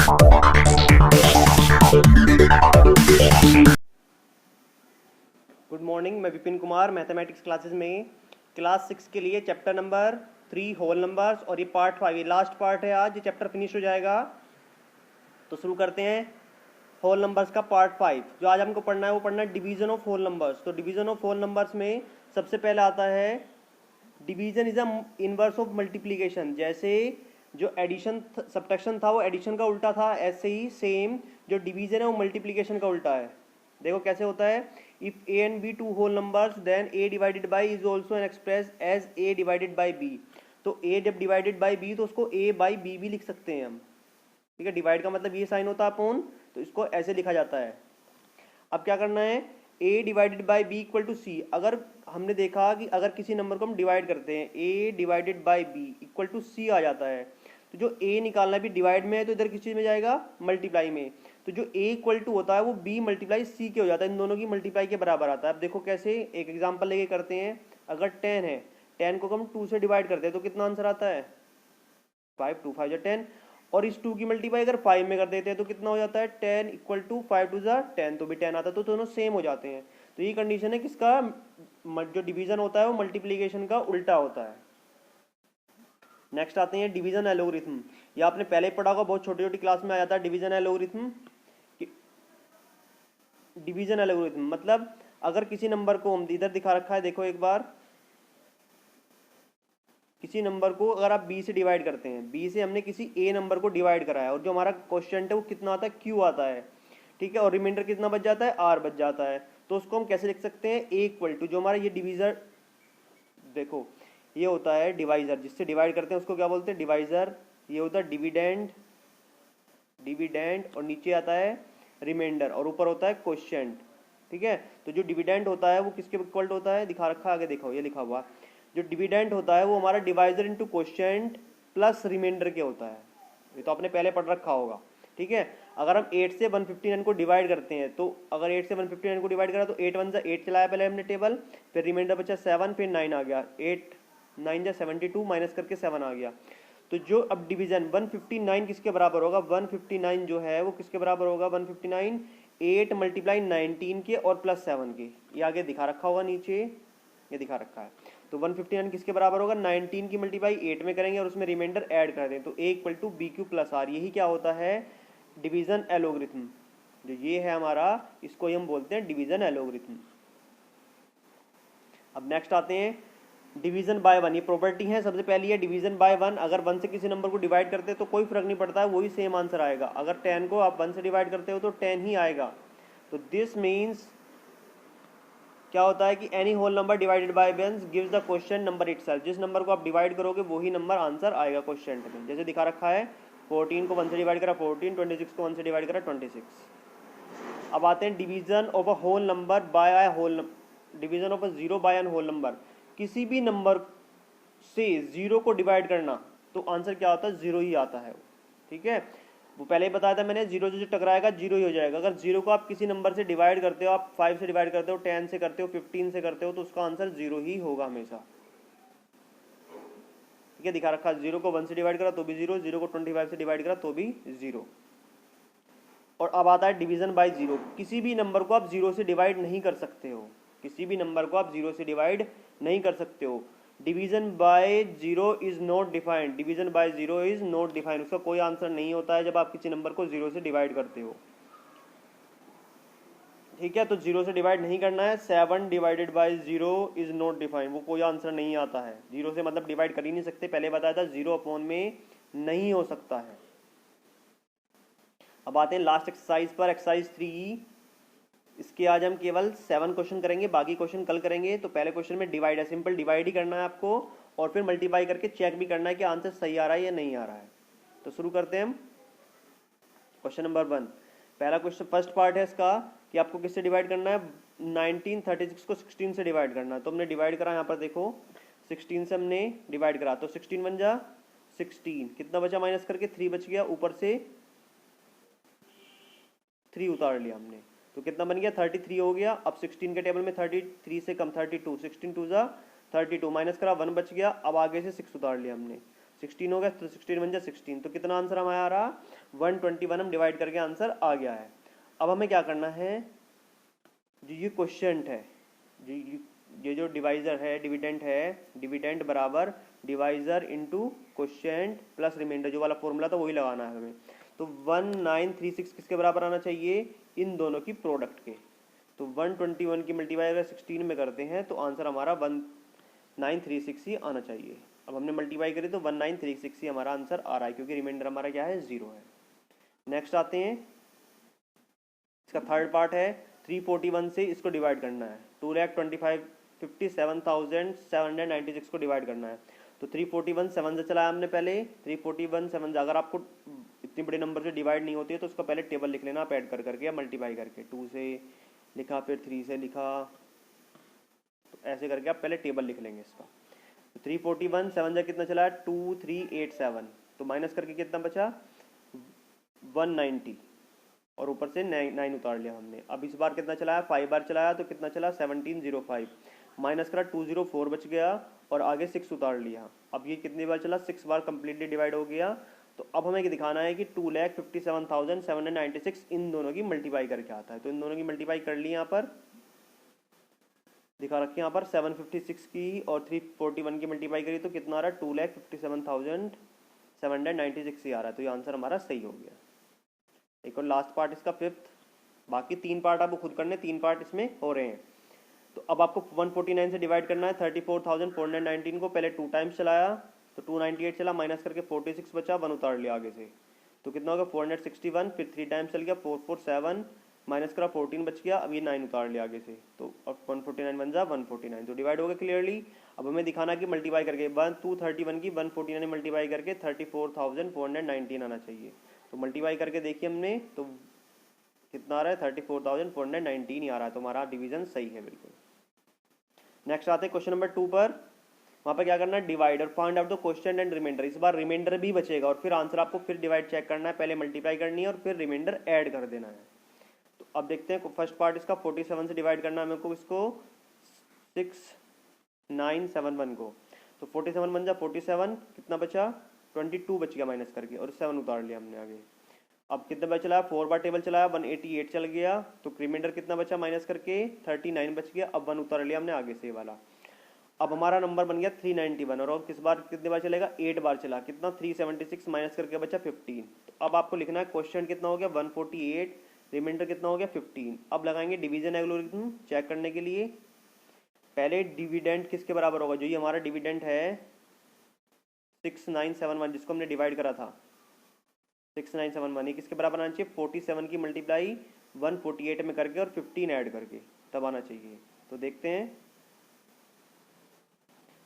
Good morning, मैं Vipin Kumar mathematics classes में class 6 के लिए चैप्टर नंबर 3 होल नंबर्स और ये पार्ट 5 ये लास्ट पार्ट है। आज ये चैप्टर फिनिश हो जाएगा तो शुरू करते हैं होल नंबर्स का पार्ट 5। जो आज हमको पढ़ना है वो पढ़ना है डिवीजन ऑफ होल नंबर्स। तो डिवीजन ऑफ होल नंबर्स में सबसे पहले आता है division is a inverse of multiplication. जैसे जो एडिशन सब्ट्रैक्शन था वो एडिशन का उल्टा था, ऐसे ही सेम जो डिवीजन है वो मल्टीप्लीकेशन का उल्टा है। देखो कैसे होता है, if a and b two whole numbers then a divided by is also an express as a divided by b. तो ए जब डिवाइडेड बाई बी तो उसको ए बाई बी भी लिख सकते हैं हम। ठीक है, डिवाइड का मतलब ये साइन होता है अपॉन, तो इसको ऐसे लिखा जाता है। अब क्या करना है, a divided by b equal to c. अगर हमने देखा कि अगर किसी नंबर को हम डिवाइड करते हैं a divided by b equal to c आ जाता है, तो जो a निकालना भी डिवाइड में है तो इधर किस चीज़ में जाएगा, मल्टीप्लाई में। तो जो a इक्वल टू होता है वो b मल्टीप्लाई c के हो जाता है, इन दोनों की मल्टीप्लाई के बराबर आता है। अब देखो कैसे, एक एग्जाम्पल लेके करते हैं। अगर 10 है, 10 को हम 2 से डिवाइड करते हैं तो कितना आंसर आता है, 5, 2 5 10। और इस 2 की मल्टीप्लाई अगर 5 में कर देते हैं तो कितना हो जाता है, 10 इक्वल टू 5 2 10, तो भी 10 आता है। तो दोनों सेम हो जाते हैं। तो ये कंडीशन है किसका, जो डिवीजन होता है वो मल्टीप्लीकेशन का उल्टा होता है। नेक्स्ट आते हैं डिवीजन एलोगरिथम। ये आपने पहले ही पढ़ा होगा, बहुत छोटी छोटी क्लास में आ जाता है डिवीजन एलोगरिथम। डिवीजन एलोगरिथम मतलब अगर किसी नंबर को हम इधर दिखा रखा है, देखो एक बार, किसी नंबर को अगर आप b से डिवाइड करते हैं, b से हमने किसी a नंबर को डिवाइड करा है और जो हमारा क्वेश्चन है वो कितना आता है, q आता है। ठीक है, और रिमाइंडर कितना बच जाता है, r बच जाता है। तो उसको हम कैसे लिख सकते हैं, a इक्वल टू जो हमारा ये डिवीजर, देखो ये होता है डिवाइजर, जिससे डिवाइड करते हैं उसको क्या बोलते हैं, डिवाइजर। ये होता है डिविडेंड, डिविडेंड, और नीचे आता है रिमाइंडर और ऊपर होता है क्वोशिएंट। ठीक है, तो जो डिविडेंड होता है वो किसके इक्वल होता है, दिखा रखा है आगे, देखो ये लिखा हुआ, जो डिविडेंड होता है वो हमारा divisor into quotient plus remainder के होता है। ये तो आपने पहले पढ़ रखा होगा। ठीक है, अगर हम 8 से 159 को डिवाइड करते हैं तो अगर 8 से 159 को डिवाइड करा तो 8 1 जा 8 चलाया पहले हमने टेबल, फिर रिमाइंडर बचा 7, फिर 9 आ गया, 8 9 जा 72 माइनस करके 7 आ गया। तो जो अब डिवीजन 159 किसके बराबर होगा, 159 जो है वो किसके बराबर होगा, 159 8 मल्टीप्लाई 19 के और प्लस 7 के। ये आगे दिखा रखा होगा, नीचे ये दिखा रखा है। तो 159 किसके बराबर होगा, 19 की मल्टीप्लाई 8 में करेंगे और उसमें रिमाइंडर ऐड कर दें, तो a equal to b q plus r. यही क्या होता है, डिवीजन एलोगरिथम। जो ये है हमारा, इसको हम बोलते हैं डिवीजन एलोगरिथम। अब नेक्स्ट आते हैं डिवीजन बाय वन। ये प्रॉपर्टी है सबसे पहली है डिवीजन बाय वन। अगर 1 से किसी नंबर को डिवाइड करते हैं तो कोई फर्क नहीं पड़ता है, वही सेम आंसर आएगा। अगर 10 को आप 1 से डिवाइड करते हो तो 10 ही आएगा। तो दिस मीन्स क्या होता है कि any whole number divided by one gives the quotient number itself. जिस नंबर को आप डिवाइड करोगे वही नंबर आंसर आएगा क्वेश्चन में। जैसे दिखा रखा है, 14 को 1 से डिवाइड करा 14, 26 को 1 से डिवाइड करा 26। अब आते हैं division of a whole number by a whole, division of a zero by an whole number. किसी भी नंबर से जीरो को डिवाइड करना तो आंसर क्या होता है, जीरो ही आता है। ठीक है, वो पहले ही बताया था मैंने, जीरो जो टकराएगा जीरो ही हो जाएगा। अगर जीरो को आप किसी नंबर से डिवाइड करते हो, आप 5 से डिवाइड करते हो, 10 से करते हो, 15 से करते हो, तो उसका आंसर जीरो ही होगा हमेशा। ठीक है, दिखा रखा, जीरो को 1 से डिवाइड करा तो भी जीरो, जीरो को 25 से डिवाइड करा तो भी जीरो। और अब आता है डिवीजन बाय जीरो। किसी भी नंबर को आप जीरो से डिवाइड नहीं कर सकते हो, किसी भी नंबर को आप जीरो से डिवाइड नहीं कर सकते हो। Division by zero is not defined, division by zero is not defined, उसका कोई आंसर नहीं होता है जब आप किसी नंबर को जीरो से डिवाइड करते हो। ठीक है, तो जीरो से डिवाइड नहीं करना है। 7 divided by zero is not defined, वो कोई आंसर नहीं आता है। जीरो से मतलब डिवाइड कर ही नहीं सकते, पहले बताया था जीरो अपॉन में नहीं हो सकता है। अब आते हैं लास्ट एक्सरसाइज पर, एक्सरसाइज 3। इसके आज हम केवल 7 क्वेश्चन करेंगे, बाकी क्वेश्चन कल करेंगे। तो पहले क्वेश्चन में डिवाइड है, सिंपल डिवाइड ही करना है आपको और फिर मल्टीप्लाई करके चेक भी करना है कि आंसर सही आ रहा है या नहीं आ रहा है। तो शुरू करते हैं हम क्वेश्चन नंबर 1। पहला क्वेश्चन, फर्स्ट पार्ट है इसका कि आपको किससे डिवाइड करना है, 1936 को 16 से डिवाइड करना है। तो हमने डिवाइड करा, यहाँ पर देखो 16 से हमने डिवाइड करा, तो 16 बन जा 16, कितना बचा माइनस करके 3 बच गया, ऊपर से 3 उतार लिया हमने, तो कितना बन गया 33 हो गया। अब 16 के टेबल में 33 से कम 32, 16 2 जा 32, माइनस करा 1 बच गया। अब आगे से 6 उतार लिया हमने, 16 हो गया, तो 16 बन जाए 16, तो कितना आंसर हमारा आ रहा 121 हम डिवाइड करके आंसर आ गया है। अब हमें क्या करना है, जो ये क्वेश्चन है, ये जो डिवाइजर है, डिविडेंड है, डिविडेंड बराबर divisor into quotient plus remainder, जो वाला फॉर्मूला था वही लगाना है हमें। तो 1936 किसके बराबर आना चाहिए, इन दोनों की प्रोडक्ट के। तो 121 की मल्टीप्लाई अगर 16 में करते हैं तो आंसर हमारा 1936 ही आना चाहिए। अब हमने मल्टीप्लाई करी तो 1936 ही हमारा आंसर आ रहा है, क्योंकि रिमाइंडर हमारा क्या है, 0 है। नेक्स्ट आते हैं, इसका थर्ड पार्ट है 341 से इसको डिवाइड करना है, 2,57,796 को डिवाइड करना है। तो 341 7 से चलाया हमने पहले, 341 7 से, अगर आपको इतनी बड़े नंबर से डिवाइड नहीं होती है तो उसका पहले टेबल लिख लेना आप, ऐड कर करके या मल्टीप्लाई करके, 2 से लिखा फिर 3 से लिखा, तो ऐसे करके आप पहले टेबल लिख लेंगे इसका। तो 341 7 से कितना चला, 2387, तो माइनस करके कितना बचा 190, और ऊपर से 9 उतार लिया हमने। अब इस बार कितना चलाया, 5 बार चलाया तो कितना चला 1705, माइनस करा 204 बच गया, और आगे 6 उतार लिया। अब ये कितनी बार चला, 6 बार कंप्लीटली डिवाइड हो गया। तो अब हमें ये दिखाना है कि 2,57,796 इन दोनों की मल्टीप्लाई करके आता है। तो इन दोनों की मल्टीप्लाई कर ली, यहाँ पर दिखा रखी, यहाँ पर 756 की और 341 की मल्टीप्लाई करी तो कितना आ रहा है, 2,57,796 ही आ रहा है। तो ये आंसर हमारा सही हो गया। एक और लास्ट पार्ट इसका फिफ्थ, बाकी 3 पार्ट आपको खुद करने, 3 पार्ट इसमें हो रहे हैं। तो अब आपको 149 से डिवाइड करना है 34,419 को, पहले 2 टाइम्स चलाया तो 298 चला, माइनस करके 46 बचा, 1 उतार लिया आगे से, तो कितना होगा 461, फिर 3 टाइम्स चल गया 447, माइनस करा 14 बच गया, अब ये 9 उतार लिया आगे से, तो अब 149 बन जा 149, तो डिवाइड हो गया क्लियरली। अब हमें दिखाना कि मल्टीप्लाई करके 231 की 149 मल्टीप्लाई करके 34,419 आना चाहिए। तो मल्टीप्लाई करके देखिए हमने, तो कितना आ रहा है 34,419 ही आ रहा है, तो हमारा डिवीजन सही है बिल्कुल। नेक्स्ट आते हैं क्वेश्चन नंबर 2 पर। वहाँ पर क्या करना है, डिवाइड और find out the quotient and remainder. इस बार रिमाइंडर भी बचेगा और फिर आंसर आपको फिर डिवाइड चेक करना है, पहले मल्टीप्लाई करनी है और फिर रिमाइंडर ऐड कर देना है। तो अब देखते हैं, फर्स्ट पार्ट इसका 47 से डिवाइड करना है मेरे को, इसको 6971 को, तो 47 बन जा 47, कितना बचा 22 बच गया माइनस करके, और 7 उतार लिया हमने आगे। अब कितना बचा चलाया, 4 बार टेबल चलाया 188 चल गया, तो रिमाइंडर कितना बचा माइनस करके 39 बच गया, अब 1 उतार लिया हमने आगे से वाला। अब हमारा नंबर बन गया 391, और किस बार कितने बार चलेगा, 8 बार चला, कितना 376 माइनस करके बचा 15। तो अब आपको लिखना है क्वेश्चन कितना हो गया 148, रिमाइंडर कितना हो गया 15। अब लगाएंगे डिवीजन एल्गोरिथम चेक करने के लिए। पहले डिविडेंड किसके बराबर होगा, जो ये हमारा डिविडेंड है 6971 जिसको हमने डिवाइड करा था 6971, ये किसके बराबर आना चाहिए, 47 की मल्टीप्लाई 148 में करके और 15 ऐड करके तब आना चाहिए। तो देखते हैं,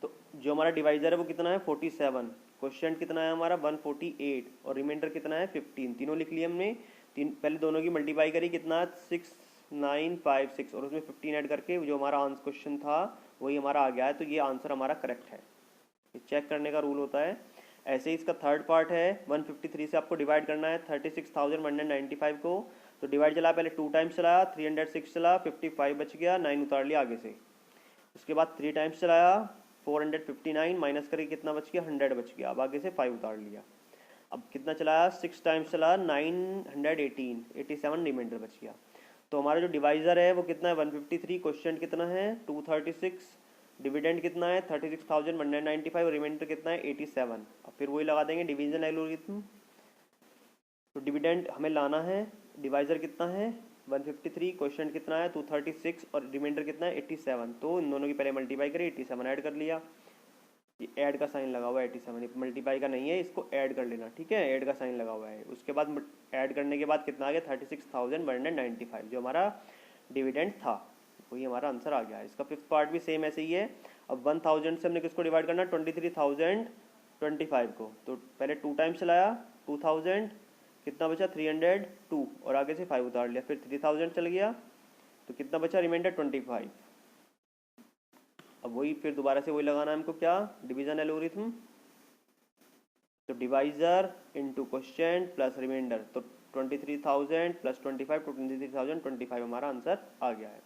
तो जो हमारा डिवाइजर है वो कितना है 47, क्वेश्चन कितना है हमारा 148, और रिमाइंडर कितना है 15, तीनों लिख लिए हमने। पहले दोनों की मल्टीप्लाई करी, कितना 6956, और उसमें 15 ऐड करके जो हमारा आंसर क्वेश्चन था वही हमारा आ गया है। तो ये आंसर हमारा करेक्ट है, ये चेक करने का रूल होता है। ऐसे ही इसका थर्ड पार्ट है 153 से आपको डिवाइड करना है 36,195 को, तो डिवाइड चला, पहले 2 टाइम्स चलाया 306 चला, 55 बच गया, 9 उतार लिया आगे से। उसके बाद 3 टाइम्स चलाया 459, माइनस करके कितना बच गया 100 बच गया, अब आगे से 5 उतार लिया। अब कितना चलाया 6 टाइम्स चला 918, 87 रिमाइंडर बच गया। तो हमारा जो डिवाइजर है वो कितना है 153, क्वेश्चन कितना है 236, डिविडेंड कितना है 36,195, रिमाइंडर कितना है 87। अब फिर वही लगा देंगे डिवीजन एल्गोरिथम। तो डिविडेंड हमें लाना है, डिवाइजर कितना है 153, क्वेश्चन कितना है 236 और रिमाइंडर कितना है 87। तो इन दोनों की पहले मल्टीप्लाई करी, 87 ऐड कर लिया, ये ऐड का साइन लगा हुआ है 87, मल्टीप्लाई का नहीं है, इसको ऐड कर लेना, ठीक है, ऐड का साइन लगा हुआ है। उसके बाद ऐड करने के बाद कितना आ गया 36,195, जो हमारा डिविडेंड था वही हमारा आंसर आ गया है। इसका फिफ्थ पार्ट भी सेम ऐसे ही है। अब 1000 से हमने किसको डिवाइड करना 23,025 को, तो पहले 2 टाइम्स चलाया 2000, कितना बचा 302, और आगे से 5 उतार लिया, फिर 3000 चल गया, तो कितना बचा रिमाइंडर 25। अब वही फिर दोबारा से वही लगाना है हमको, क्या डिवीजन एल्गोरिथम, तो divisor into quotient plus remainder, तो 23,000 प्लस 25 तो 23,025 हमारा आंसर आ गया है।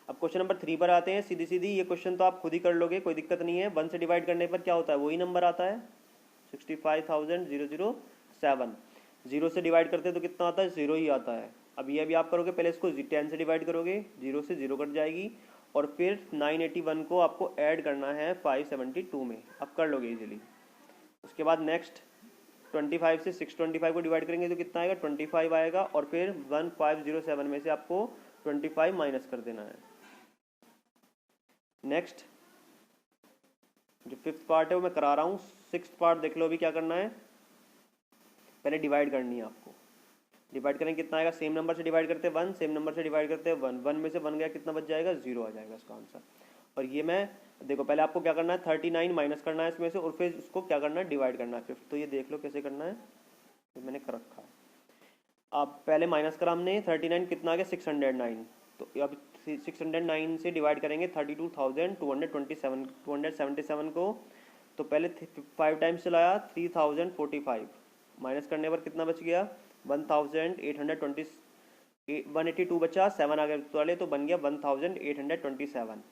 अब क्वेश्चन नंबर 3 पर आते हैं। सीधी सीधी ये क्वेश्चन तो आप खुद ही कर लोगे, कोई दिक्कत नहीं है। 1 से डिवाइड करने पर क्या होता है वही नंबर आता है, 65,007। 0 से डिवाइड करते हैं तो कितना आता है, 0 ही आता है। अब ये भी आप करोगे, पहले इसको 10 से डिवाइड करोगे, 0 से 0 कट जाएगी, और फिर 981 को आपको ऐड करना है 572 में, आप कर लोगे इजीली। उसके बाद नेक्स्ट 25 से 625 को डिवाइड करेंगे तो कितना आएगा, 25 आएगा, और फिर 1507 में से आपको 25 माइनस कर देना है। नेक्स्ट जो फिफ्थ पार्ट है वो मैं करा रहा हूँ, सिक्स्थ पार्ट देख लो अभी क्या करना है। पहले डिवाइड करनी है आपको, डिवाइड करेंगे कितना आएगा, सेम नंबर से डिवाइड करते हैं 1, सेम नंबर से डिवाइड करते हैं 1, 1 में से 1 गया, कितना बच जाएगा, 0 आ जाएगा इसका आंसर। और ये मैं देखो पहले आपको क्या करना है, 39 माइनस करना है इसमें से, और फिर उसको क्या करना है, डिवाइड करना है फिफ्थ। तो ये देख लो कैसे करना है, तो मैंने कर रखा है। अब पहले माइनस करा हमने, 39 कितना आ गया, 609। तो अब 609 से डिवाइड करेंगे 32,277 को, तो पहले 5 टाइम्स चलाया 3045, माइनस करने पर कितना बच गया, 1820, 182 बचा, 7 आ गया वाले, तो बन गया 1827।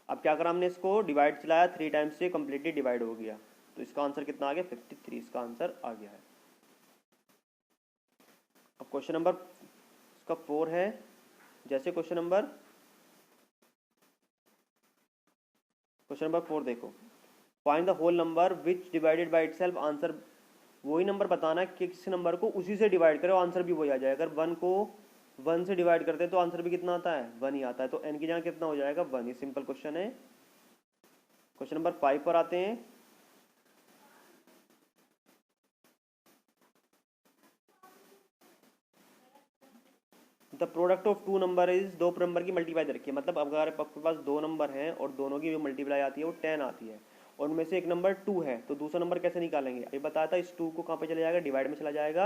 अब क्या करा हमने, इसको डिवाइड चलाया 3 टाइम्स से, कम्प्लीटली डिवाइड हो गया, तो इसका आंसर कितना आ गया, 53, इसका आंसर आ गया है। अब क्वेश्चन नंबर इसका 4 है, जैसे क्वेश्चन नंबर 4 देखो, find the whole number which divided by itself, answer वही नंबर बताना है कि किसी नंबर को उसी से डिवाइड करो, आंसर भी वही आ जाएगा। अगर 1 को 1 से डिवाइड करते हैं तो आंसर भी कितना आता है, 1 ही आता है, तो n की जगह कितना हो जाएगा, 1। ये सिंपल क्वेश्चन है। क्वेश्चन नंबर 5 पर आते हैं। The product of two number is, दो नंबर की मल्टीप्लाई दे रखी है, मतलब अगर आपके पास 2 नंबर हैं और दोनों की जो मल्टीप्लाई आती है वो 10 आती है, और उनमें से एक नंबर 2 है, तो दूसरा नंबर कैसे निकालेंगे, ये बताया था। इस 2 को कहाँ पे चला जाएगा, डिवाइड में चला जाएगा,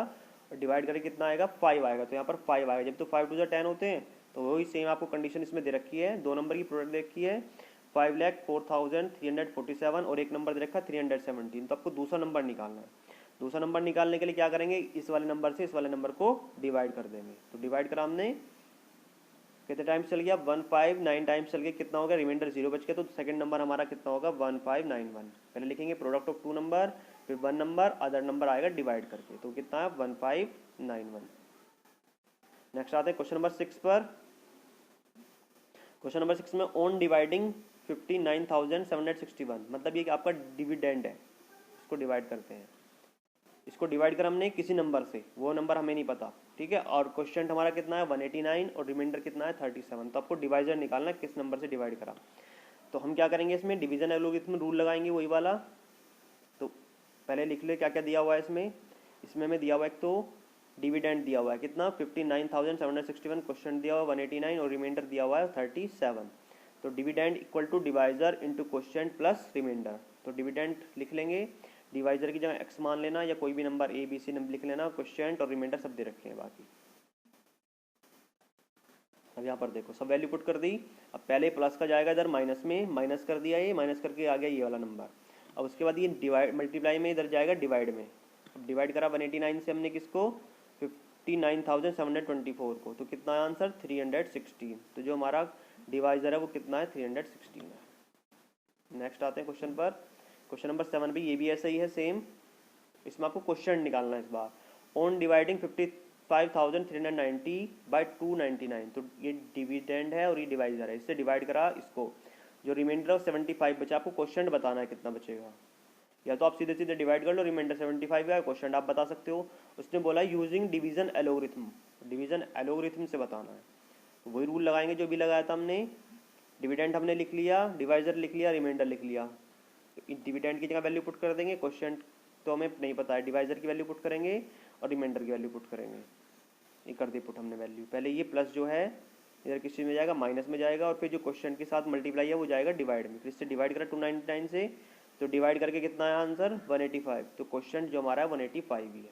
और डिवाइड करके कितना आएगा, 5 आएगा, तो यहाँ पर 5 आएगा। जब तो 5 2 10 होते हैं, तो वही सेम आपको कंडीशन इसमें दे रखी है। 2 नंबर की प्रोडक्ट दे रखी है 5,04,347, और एक नंबर दे रखा है 317, तो आपको दूसरा नंबर निकालना है। दूसरा नंबर निकालने के लिए क्या करेंगे, इस वाले नंबर से इस वाले नंबर को डिवाइड कर देंगे। तो डिवाइड करा हमने, कितने टाइम्स चल गया, 159 टाइम्स चल गया, कितना होगा, रिमाइंडर 0 बच गया, तो सेकंड नंबर हमारा कितना होगा, 1591। पहले लिखेंगे प्रोडक्ट ऑफ 2 नंबर, फिर 1 नंबर, अदर नंबर आएगा डिवाइड करके, तो कितना है, 1591। नेक्स्ट आते हैं क्वेश्चन नंबर 6 पर। क्वेश्चन नंबर 6 में ऑन डिवाइडिंग 59,761, मतलब ये आपका डिविडेंड है, इसको डिवाइड करते हैं। इसको डिवाइड कर हमने किसी नंबर से, वो नंबर हमें नहीं पता, ठीक है, और क्वेश्चन हमारा कितना है, 189, और रिमाइंडर कितना है, 37। तो आपको डिवाइजर निकालना है, किस नंबर से डिवाइड करा। तो हम क्या करेंगे, इसमें डिवीजन एलोगरिथम रूल लगाएंगे, वही वाला। तो पहले लिख ले क्या क्या दिया हुआ है इसमें। इसमें हमें दिया हुआ है, एक तो डिविडेंड दिया हुआ है कितना, 59,761, क्वेश्चन दिया हुआ 189, और रिमाइंडर दिया हुआ है 37। तो dividend equal to divisor into quotient plus remainder. तो डिविडेंड लिख लेंगे, डिवाइजर की जगह x मान लेना, या कोई भी number a b c number लिख लेना, क्वेश्चन और रिमाइंडर सब दे रखे हैं बाकी। अब यहाँ पर देखो सब वैल्यू पुट कर दी। अब पहले प्लस का जाएगा इधर माइनस में, माइनस कर दिया, ये माइनस करके आ गया ये वाला नंबर। अब उसके बाद ये डिवाइड मल्टीप्लाई में इधर जाएगा डिवाइड में। अब डिवाइड करा 189 से हमने किसको, 59,724 को, तो कितना है आंसर, 316। तो जो हमारा डिवाइजर है वो कितना है, 316 है। नेक्स्ट आते हैं क्वेश्चन पर। क्वेश्चन नंबर 7 भी ये भी ऐसा ही है सेम। इसमें आपको क्वेश्चन निकालना है इस बार। ऑन डिवाइडिंग 55,390 बाई 299, तो ये डिविडेंड है और ये डिवाइजर है, इससे डिवाइड करा इसको, जो रिमाइंडर ऑफ 75 बचा, आपको क्वेश्चन बताना है कितना बचेगा। या तो आप सीधे सीधे डिवाइड कर लो, रिमाइंडर 75 है, क्वेश्चन आप बता सकते हो। उसने बोला using division algorithm, division algorithm से बताना है। तो वही रूल लगाएंगे जो भी लगाया था हमने। डिविडेंड हमने लिख लिया, डिवाइजर लिख लिया, रिमाइंडर लिख लिया। डिविडेंड की जगह वैल्यू पुट कर देंगे, क्वेश्चन तो हमें नहीं पता है, डिवाइजर की वैल्यू पुट करेंगे और रिमाइंडर की वैल्यू पुट करेंगे। ये कर दी पुट हमने वैल्यू। पहले ये प्लस जो है इधर किस चीज़ में जाएगा, माइनस में जाएगा, और फिर जो क्वेश्चन के साथ मल्टीप्लाई है वो जाएगा डिवाइड में। फिर इससे डिवाइड करा 299 से, तो डिवाइड करके कितना है आंसर, 185। तो क्वेश्चन जो हमारा है 185 ही है।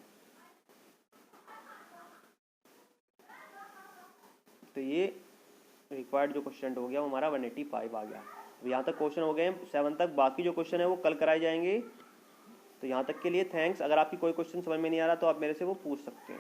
तो ये रिक्वायर्ड जो क्वेश्चन हो गया वो हमारा 185 आ गया। यहाँ तक क्वेश्चन हो गए 7 तक। बाकी जो क्वेश्चन है वो कल कराए जाएंगे। तो यहाँ तक के लिए थैंक्स। अगर आपकी कोई क्वेश्चन समझ में नहीं आ रहा तो आप मेरे से वो पूछ सकते हैं।